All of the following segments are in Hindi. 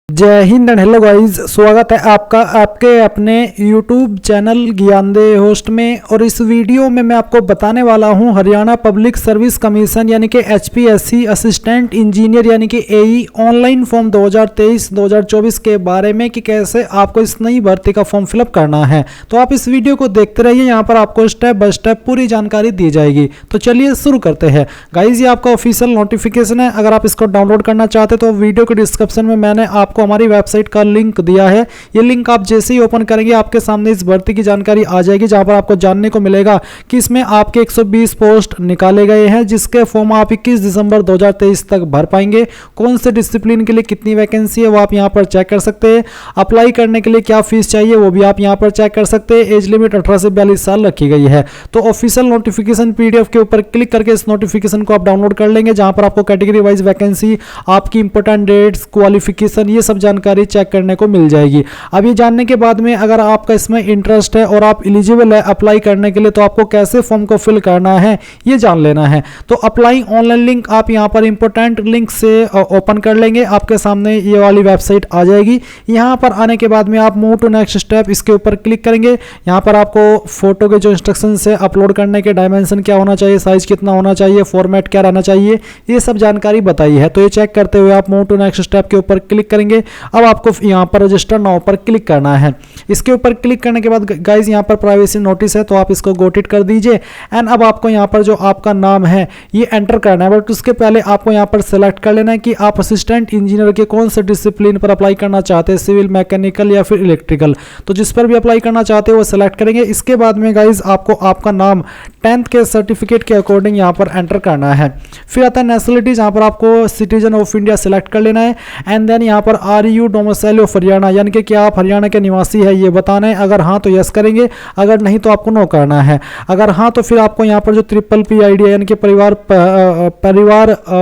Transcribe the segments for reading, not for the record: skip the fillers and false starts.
जय हिंद एंड हेलो गाइस, स्वागत है आपका आपके अपने YouTube चैनल ज्ञानदेह होस्ट में। और इस वीडियो में मैं आपको बताने वाला हूं हरियाणा पब्लिक सर्विस कमीशन यानी कि HPSC असिस्टेंट इंजीनियर यानी कि AE ऑनलाइन फॉर्म 2023-2024 के बारे में कि कैसे आपको इस नई भर्ती का फॉर्म फिलअप करना है। तो आप इस वीडियो को देखते रहिए, यहाँ पर आपको स्टेप बाय स्टेप पूरी जानकारी दी जाएगी। तो चलिए शुरू करते हैं गाइज। ये आपका ऑफिशियल नोटिफिकेशन है। अगर आप इसको डाउनलोड करना चाहते तो वीडियो के डिस्क्रिप्शन में मैंने आपको हमारी वेबसाइट का लिंक दिया है। ये लिंक आप जैसे ही ओपन करेंगे आपके सामने इस भर्ती की जानकारी आ जाएगी, जहां पर आपको जानने को मिलेगा कि इसमें आपके 120 पोस्ट निकाले गए हैं, जिसके फॉर्म आप 21 दिसंबर 2023 तक भर पाएंगे। कौन से डिसिप्लिन के लिए कितनी वैकेंसी है वो आप यहां पर चेक कर सकते हैं। अप्लाई करने के लिए क्या फीस चाहिए वो भी आप यहां पर चेक कर सकते हैं। एज लिमिट 18 से 42 साल रखी गई है। तो ऑफिशियल नोटिफिकेशन PDF के ऊपर क्लिक करके इस नोटिफिकेशन को आप डाउनलोड कर लेंगे, जहां पर आपको कैटेगरी वाइज वैकेंसी, आपकी इंपॉर्टेंट डेट्स, क्वालिफिकेशन, ये सब जानकारी चेक करने को मिल जाएगी। अब ये जानने के बाद में अगर आपका इसमें इंटरेस्ट है और आप एलिजिबल है अप्लाई करने के लिए, तो आपको कैसे फॉर्म को फिल करना है ये जान लेना है। तो अप्लाई ऑनलाइन लिंक आप यहां पर इंपॉर्टेंट लिंक से ओपन कर लेंगे। आपके सामने ये वाली वेबसाइट आ जाएगी। यहां पर आने के बाद में आप मूव टू नेक्स्ट स्टेप इसके ऊपर क्लिक करेंगे। यहां पर आपको फोटो के जो इंस्ट्रक्शन है अपलोड करने के, डायमेंशन क्या होना चाहिए, साइज कितना होना चाहिए, फॉर्मेट क्या रहना चाहिए, ये सब जानकारी बताई है। तो ये चेक करते हुए आप मूव टू नेक्स्ट स्टेप के ऊपर क्लिक करेंगे। अब आपको यहां पर रजिस्टर नाउ पर क्लिक करना है। इसके ऊपर क्लिक करने के बाद गाइज यहां पर प्राइवेसी नोटिस है, तो आप इसको गो टिक कर दीजिए। एंड अब आपको यहां पर जो आपका नाम है ये एंटर करना है, बट उसके पहले आपको यहां पर सेलेक्ट कर लेना है कि आप असिस्टेंट इंजीनियर के कौन से डिसिप्लिन पर अप्लाई करना चाहते हैं, सिविल, मैकेनिकल या फिर इलेक्ट्रिकल। तो जिस पर भी अप्लाई करना चाहते हैं वो सेलेक्ट करेंगे। इसके बाद में गाइज आपको आपका नाम 10th के सर्टिफिकेट के अकॉर्डिंग यहां पर एंटर करना है। फिर आता है नेशनलिटी, जहां पर आपको सिटीजन ऑफ इंडिया सेलेक्ट कर लेना है। एंड देन यहां पर are you domicile of Haryana, यानी कि क्या आप हरियाणा के निवासी है ये बताना है। अगर हाँ तो यस करेंगे, अगर नहीं तो आपको नो करना है। अगर हाँ तो फिर आपको यहाँ पर जो PPP ID है यानी कि परिवार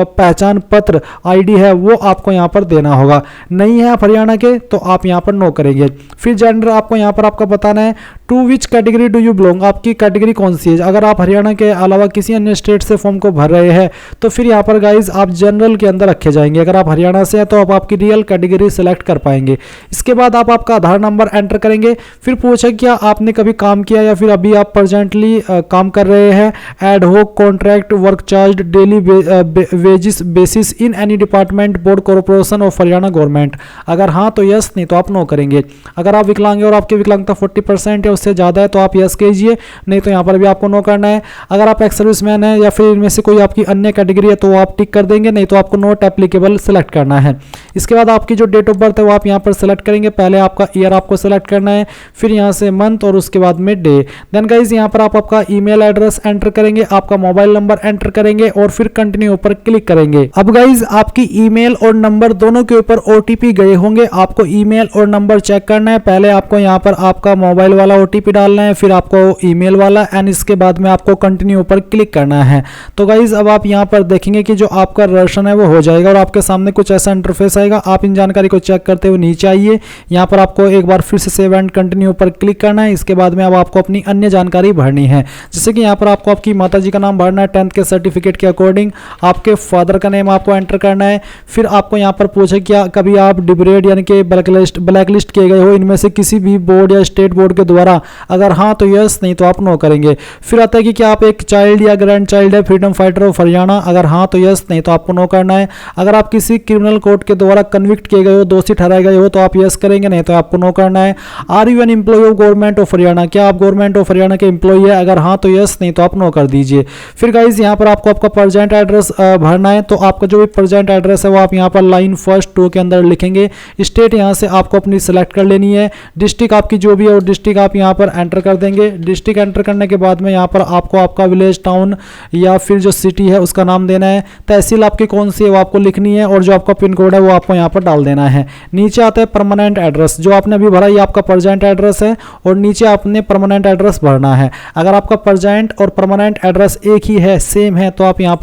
पहचान पत्र ID है वो आपको यहाँ पर देना होगा। नहीं है आप हरियाणा के तो आप यहाँ पर नो करेंगे। फिर जेंडर आपको यहाँ पर आपका बताना है। To which category do you belong, आपकी कैटेगरी कौन सी है। अगर आप हरियाणा के अलावा किसी अन्य स्टेट से फॉर्म को भर रहे हैं तो फिर यहाँ पर गाइज आप जनरल के अंदर रखे जाएंगे। अगर आप हरियाणा से हैं तो आप आपकी रियल कैटेगरी सेलेक्ट कर पाएंगे। इसके बाद आप आपका आधार नंबर एंटर करेंगे। फिर पूछे क्या आपने कभी काम किया या फिर अभी आप प्रेजेंटली काम कर रहे हैं, ad hoc contract work charge daily wages basis in any department board corporation of Haryana government. अगर हाँ तो यस, नहीं तो आप नो करेंगे। अगर आप विकलांग हैं और आपकी विकलांगता 40% या उससे ज़्यादा है तो आप यस कीजिए, नहीं तो यहाँ पर भी आपको नो करना है। अगर आप एक्स सर्विसमैन है या फिर इनमें से कोई आपकी अन्य कैटेगरी है तो आप टिक कर देंगे, नहीं तो आपको नॉट एप्लीकेबल सेलेक्ट करना है। इसके बाद आपकी जो डेट ऑफ बर्थ है वो आप यहाँ पर सेलेक्ट करेंगे। पहले आपका ईयर आपको सेलेक्ट करना है, फिर यहाँ से मंथ और उसके बाद में डे। देन गाइज यहाँ पर आप आपका ईमेल एड्रेस एंटर करेंगे, आपका मोबाइल नंबर एंटर करेंगे और फिर कंटिन्यू पर क्लिक करेंगे। अब गाइज आपकी ईमेल और नंबर दोनों के ऊपर OTP गए होंगे। आपको ईमेल और नंबर चेक करना है। पहले आपको यहाँ पर आपका मोबाइल वाला OTP डालना है, फिर आपको ईमेल वाला, एंड इसके बाद में आपको कंटिन्यू पर क्लिक करना है। तो गाइज अब आप यहाँ पर देखेंगे कि जो आपका रजिस्ट्रेशन है वो हो जाएगा और आपके सामने कुछ ऐसा इंटरफेस आएगा। आप इन जानकारी को चेक करते हुए नीचे आइए। यहाँ पर आपको एक बार फिर से सेव एंड कंटिन्यू पर क्लिक करना है। इसके बाद में अब आपको अपनी अन्य जानकारी भरनी है, जैसे कि यहाँ पर आपको आपकी माताजी का नाम भरना है 10th के सर्टिफिकेट के अकॉर्डिंग। आपके फादर का नेम आपको एंटर करना है। फिर आपको यहाँ पर पूछे क्या कभी आप डिब्रेड यानी कि ब्लैकलिस्ट किए गए हो इनमें से किसी भी बोर्ड या स्टेट बोर्ड के द्वारा। अगर हाँ तो यस, नहीं तो आप नो करेंगे। फिर आता है कि क्या आप एक चाइल्ड या ग्रैंड चाइल्ड है फ्रीडम फाइटर ऑफ हरियाणा। अगर हाँ तो यस, नहीं तो आपको नो करना है। अगर आप किसी क्रिमिनल कोर्ट के द्वारा कन्विक्ट किए गए हो, दोषी ठहराए गए हो तो आप यस करेंगे, नहीं तो आपको नो करना है। Are you an employ of government of Haryana, क्या आप गवर्नमेंट ऑफ हरियाणा के एम्प्लॉय है। अगर हाँ तो यस, नहीं तो आप नो कर दीजिए। फिर गाइज यहाँ पर आपको आपका प्रेजेंट एड्रेस भरना है। तो आपका जो भी प्रेजेंट एड्रेस है वो आप यहाँ पर लाइन फर्स्ट 2 के अंदर लिखेंगे। स्टेट यहाँ से आपको अपनी सेलेक्ट कर लेनी है। डिस्ट्रिक्ट आपकी जो भी है और डिस्ट्रिक्ट आप यहाँ पर एंटर कर देंगे। डिस्ट्रिक्ट एंटर करने के बाद में यहाँ पर आपको आपका विलेज, टाउन या फिर जो सिटी है उसका नाम देना है। तहसील आपकी कौन सी है वो आपको लिखनी है और जो आपका पिन कोड है वो आपको यहाँ पर डाल देना है। नीचे आता है परमानेंट एड्रेस, जो आपने अभी भरा ये आपका प्रेजेंट एड्रेस है और नीचे आपने परमानेंट एड्रेस भरना है। अगर आपका प्रेजेंट और परमानेंट एड्रेस एक ही है, सेम है, तो आप यहाँ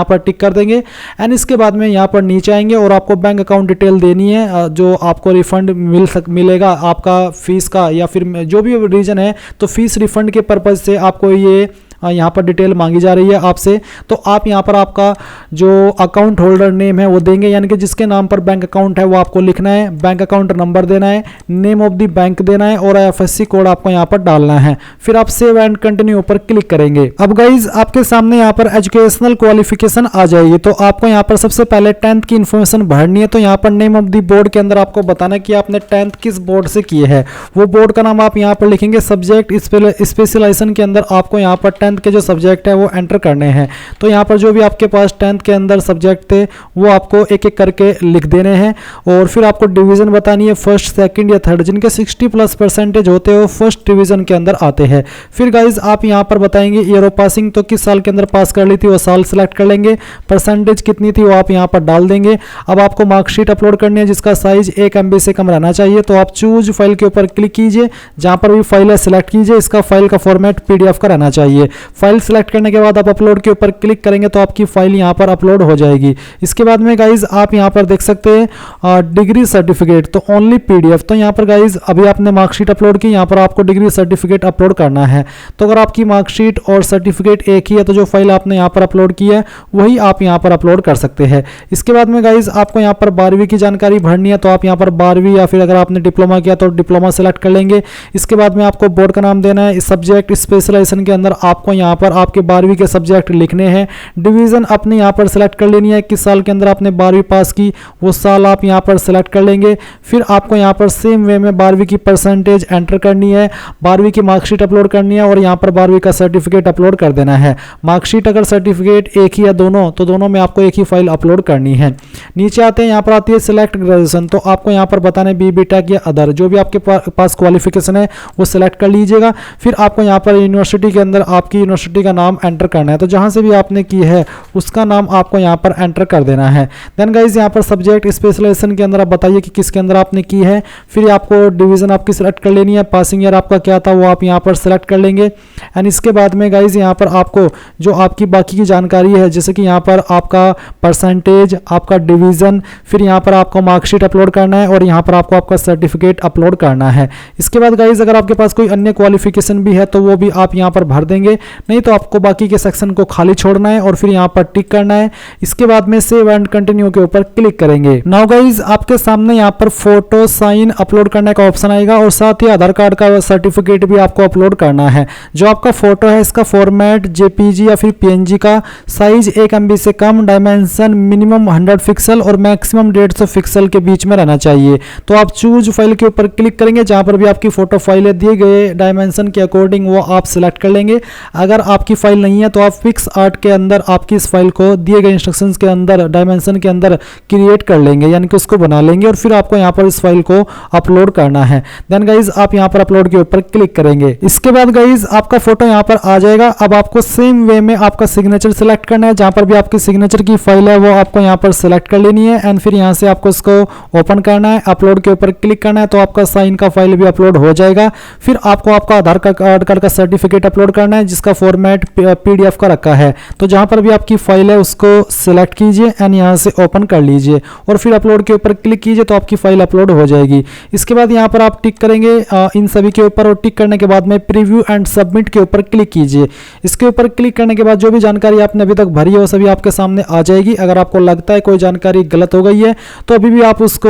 पर टिक कर देंगे। एंड इसके बाद में यहाँ पर नीचे आएंगे और आपको बैंक अकाउंट डिटेल देनी है, जो आपको रिफंड मिलेगा आपका फीस का, या फिर जो भी रीजन है तो फीस रिफंड के पर्पज से आपको ये यहाँ पर डिटेल मांगी जा रही है आपसे, तो आप यहाँ पर आपका जो अकाउंट होल्डर नेम है वो देंगे, यानी कि जिसके नाम पर बैंक अकाउंट है वो आपको लिखना है, बैंक अकाउंट नंबर देना है, नेम ऑफ द बैंक देना है और IFSC कोड आपको यहाँ पर डालना है। फिर आप सेव एंड कंटिन्यू पर क्लिक करेंगे। अब गाइज आपके सामने यहाँ पर एजुकेशनल क्वालिफिकेशन आ जाएगी, तो आपको यहाँ पर सबसे पहले 10th की इन्फॉर्मेशन भरनी है। तो यहाँ पर नेम ऑफ द बोर्ड के अंदर आपको बताना है कि आपने 10th किस बोर्ड से किए है, वो बोर्ड का नाम आप यहाँ पर लिखेंगे। सब्जेक्ट स्पेशलाइजेशन के अंदर आपको यहाँ पर 10th के जो सब्जेक्ट है वो एंटर करने हैं। तो यहाँ पर जो भी आपके पास 10th के अंदर सब्जेक्ट थे वो आपको एक एक करके लिख देने हैं और फिर आपको डिवीजन बतानी है, फर्स्ट सेकंड या थर्ड। जिनके 60+ % होते हैं वो फर्स्ट डिवीजन के अंदर आते हैं। फिर गाइज आप यहाँ पर बताएंगे ईयर ऑफ पासिंग, तो किस साल के अंदर पास कर ली थी वो साल सेलेक्ट कर लेंगे, परसेंटेज कितनी थी वो आप यहाँ पर डाल देंगे। अब आपको मार्कशीट अपलोड करनी है जिसका साइज 1 MB से कम रहना चाहिए, तो आप चूज फाइल के ऊपर क्लिक कीजिए, जहां पर भी फाइल है सिलेक्ट कीजिए। इसका फाइल का फॉर्मेट PDF का रहना चाहिए। फाइल सिलेक्ट करने के बाद आप अपलोड के ऊपर क्लिक करेंगे तो आपकी फाइल यहाँ पर अपलोड हो जाएगी। इसके बाद में गाइज आप यहाँ पर देख सकते हैं डिग्री सर्टिफिकेट, तो ओनली PDF। तो यहाँ पर गाइज अभी आपने मार्कशीट अपलोड की, यहाँ पर आपको डिग्री सर्टिफिकेट अपलोड करना है। तो अगर आपकी मार्कशीट और सर्टिफिकेट एक ही है तो जो फाइल आपने यहाँ पर अपलोड की है वही आप यहाँ पर अपलोड कर सकते हैं। इसके बाद में गाइज आपको यहाँ पर 12वीं की जानकारी भरनी है, तो आप यहाँ पर 12वीं या फिर अगर आपने डिप्लोमा किया तो डिप्लोमा सेलेक्ट कर लेंगे। इसके बाद में आपको बोर्ड का नाम देना है। सब्जेक्ट स्पेशलाइजेशन के अंदर आपको यहाँ पर आपके 12वीं के सब्जेक्ट लिखने हैं। डिवीजन अपने यहाँ पर सेलेक्ट कर लेनी है, किस साल के अंदर आपने 12वीं पास की वो साल आप यहाँ पर सेलेक्ट कर लेंगे। फिर आपको यहाँ पर सेम वे में 12वीं की परसेंटेज एंटर करनी है, 12वीं की मार्कशीट अपलोड करनी है और यहाँ पर 12वीं का सर्टिफिकेट अपलोड कर देना है। मार्कशीट अगर सर्टिफिकेट एक ही या दोनों, तो दोनों में आपको एक ही फाइल अपलोड करनी है। नीचे आते हैं, यहाँ पर आती है सिलेक्ट ग्रेजुएशन, तो आपको यहाँ पर बताना है BB टेक या अदर, जो भी आपके पास क्वालिफिकेशन है वो सिलेक्ट कर लीजिएगा। फिर आपको यहाँ पर यूनिवर्सिटी के अंदर आपकी यूनिवर्सिटी का नाम एंटर करना है, तो जहाँ से भी आपने की है उसका नाम आपको यहाँ पर एंटर कर देना है। देन गाइज यहाँ पर सब्जेक्ट स्पेशलाइजेशन के अंदर आप बताइए कि किसके अंदर आपने की है। फिर आपको डिवीजन आपकी सिलेक्ट कर लेनी है, पासिंग ईयर आपका क्या था वो आप यहाँ पर सिलेक्ट कर लेंगे। एंड इसके बाद में गाइज यहाँ पर आपको जो आपकी बाकी की जानकारी है, जैसे कि यहाँ पर आपका परसेंटेज, आपका डिवीजन, फिर यहाँ पर आपको मार्कशीट अपलोड करना है और यहाँ पर आपको आपका सर्टिफिकेट अपलोड करना है। इसके बाद गाइज अगर आपके पास कोई अन्य क्वालिफिकेशन भी है तो वो भी आप यहाँ पर भर देंगे, नहीं तो आपको बाकी के सेक्शन को खाली छोड़ना है और फिर यहाँ पर टिक करना है। इसके बाद में सेव एंड कंटिन्यू के ऊपर क्लिक करेंगे। नाउ गाइज आपके सामने यहाँ पर फोटो साइन अपलोड करने का ऑप्शन आएगा और साथ ही आधार कार्ड का सर्टिफिकेट भी आपको अपलोड करना है। जो आपका फोटो है इसका फॉर्मेट JPG या फिर PNG का, साइज 1 MB से कम, डायमेंशन मिनिमम 100 पिक्सल और मैक्सिमम 150 पिक्सल के बीच में रहना चाहिए। तो आप चूज फाइल के ऊपर क्लिक करेंगे, जहां पर भी आपकी फोटो फाइल है दिए गए डायमेंशन के अकॉर्डिंग वो आप सिलेक्ट कर लेंगे। अगर आपकी फाइल नहीं है तो आप फिक्स आर्ट के अंदर आपकी इस फाइल को दिए गए इंस्ट्रक्शंस के अंदर डायमेंशन के अंदर क्रिएट कर लेंगे, यानी कि उसको बना लेंगे और फिर आपको यहाँ पर इस फाइल को अपलोड करना है। देन गाइज आप यहाँ पर अपलोड के ऊपर क्लिक करेंगे। इसके बाद गाइज आपका फोटो यहाँ पर आ जाएगा। अब आपको सेम वे में आपका सिग्नेचर सिलेक्ट करना है, जहां पर भी आपकी सिग्नेचर की फाइल है वो आपको यहाँ पर सिलेक्ट कर लेनी है एंड फिर यहाँ से आपको इसको ओपन करना है, अपलोड के ऊपर क्लिक करना है, तो आपका साइन का फाइल भी अपलोड हो जाएगा। फिर आपको आपका आधार कार्ड का सर्टिफिकेट अपलोड करना है जिसका फॉर्मेट PDF का रखा है। तो जहां पर भी आपकी फाइल है उसको सिलेक्ट कीजिए एंड यहाँ से ओपन कर लीजिए और फिर अपलोड के ऊपर क्लिक कीजिए तो आपकी फाइल अपलोड हो जाएगी। इसके बाद यहाँ पर आप टिक करेंगे इन सभी के ऊपर और टिक करने के बाद में प्रीव्यू एंड सबमिट के ऊपर क्लिक कीजिए। इसके ऊपर क्लिक करने के बाद जो भी जानकारी आपने अभी तक भरी है वो सभी आपके सामने आ जाएगी। अगर आपको लगता है कोई जानकारी गलत हो गई है तो अभी भी आप उसको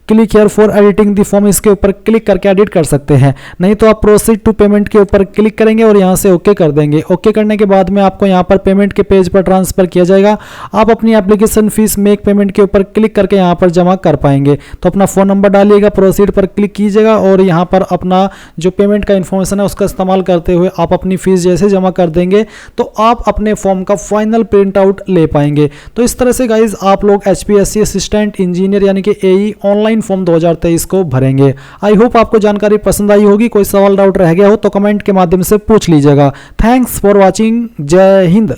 click here for editing the form इसके ऊपर क्लिक करके एडिट कर सकते हैं, नहीं तो आप प्रोसीड टू पेमेंट के ऊपर क्लिक करेंगे और यहाँ से ओके कर देंगे। ओके करने के बाद में आपको यहाँ पर पेमेंट के पेज पर ट्रांसफर किया जाएगा। आप अपनी एप्लीकेशन फीस मेक पेमेंट के ऊपर क्लिक करके यहाँ पर जमा कर पाएंगे। तो अपना फोन नंबर डालिएगा, प्रोसीड पर क्लिक कीजिएगा और यहाँ पर अपना जो पेमेंट का इंफॉर्मेशन है उसका इस्तेमाल करते हुए आप अपनी फीस जैसे जमा कर देंगे तो आप अपने फॉर्म का फाइनल प्रिंट आउट ले पाएंगे। तो इस तरह से गाइज आप लोग HPSC असिस्टेंट इंजीनियर यानी कि AE ऑनलाइन फॉर्म 2023 को भरेंगे। आई होप आपको जानकारी पसंद आई होगी। कोई सवाल डाउट रह गया हो तो कमेंट के माध्यम से पूछ लीजिएगा। Thanks for watching. जय हिंद।